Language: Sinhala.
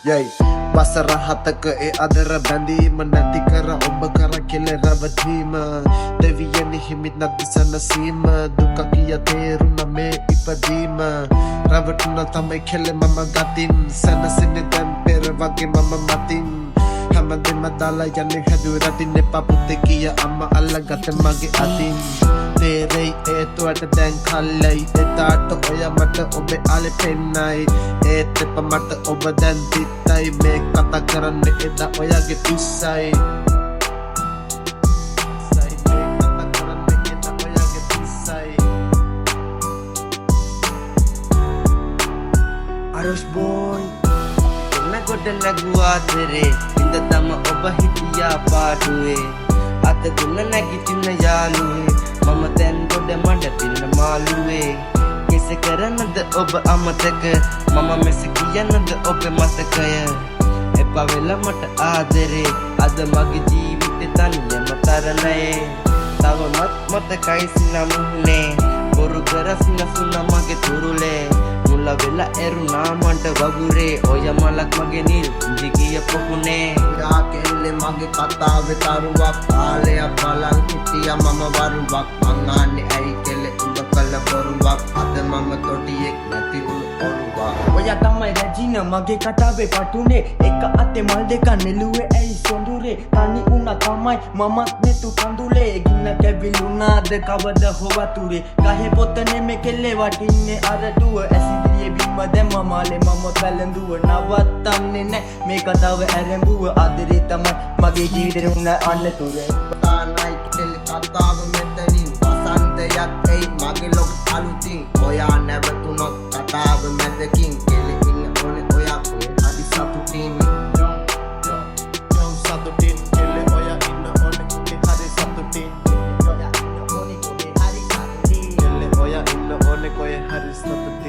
Yay වසර 7ක ඒ අදර බැඳීම නැති කර ඔබ කර කෙලරවදීම දෙවියනි හිමිත් නැති සනසීම දුක කිය තේරුණ මේ ඉපදීම රවටුන තමයි කෙලෙ මම ගතින් සනසින්නේ දැන් පෙර වගේ මම මතින් හැමදෙම දාලා යන්නේ හැදුව රටින් එපා පුතේ කිය අම්මා අල්ලගත මගේ අතින් තේරෙයි ඒතුවට දැන් කල්ලයි එතාට ඔය මට ඔබේ ආලේ පෙන්නයි ඒත් එප මට ඔබ දැන් තිත්තයි මේ කතා කරන්නේ එදා ඔයාගේ පිස්සයි Aros boy ගොඩ නැගුවා දරේ ඉඳ තම ඔබ හිටියා පාටුවේ අත දුන්න නැගිටින යාළුවේ මම දැන් ගොඩ මඩ පින්න මාළුවේ කෙස කරනද ඔබ අමතක මම මෙස කියනද ඔබ මතකය එපා වෙලා මට ආදරේ අද මගේ ජීවිතේ තනියම තරණයේ තවමත් මතකයි සිනමුනේ බොරු කර සිනසුන මගේ තුරුලේ මුල වෙලා එරුණා මන්ට වගුරේ ඔය මලක් මගේ නිල් කුංජි කිය පොකුනේ යා කෙල්ලේ මගේ කතාවේ තරුවක් කාලයක් බලන් හිටියා මම වරුවක් මං ආන්නේ ඇයි කෙල්ලේ උඹ කළ බොරුවක් අද මම තොටියෙක් නැති උණු ඔරුවක් ඔයා තමයි රැජින මගේ කතාවේ පටුනේ එක අතේ මල් දෙක නෙළුවේ ඇයි සොඳුරේ තනි උනා තමයි මමත් නෙතු කඳුලේ ගින්න කැවිලුණාද කවද හොවතුරේ ගහේ පොත නෙමෙ කෙල්ලේ වටින්නේ අරඩුව ඇසිදිරියේ බිම්ම දැම්ම මාලේ මම පැලඳුව නවත්තන්නේ නැ මේ කතාව ඇරඹුව ආදරේ තමයි මගේ ජීවිතේ උන අන්නතුර තානයි කෙල්ලේ කතාව මෙතනින් වසන්තයක් එයි මගේ ලොක අලුතින් ඔයා නැවතුනොත් කතාව මැදකින් කෙල්ලේ ඉන්න ඕනේ ඔයා හරි සතුටින් සතුටින් කෙල්ලේ ඔයා ඉන්න ඕනේ හරි සතුටින් ඔයා ඉන්න ඕනේ කොහේ හරි සතුටින් කෙල්ලේ ඔයා ඉන්න ඕනේ කොහේ හරි සතුටින්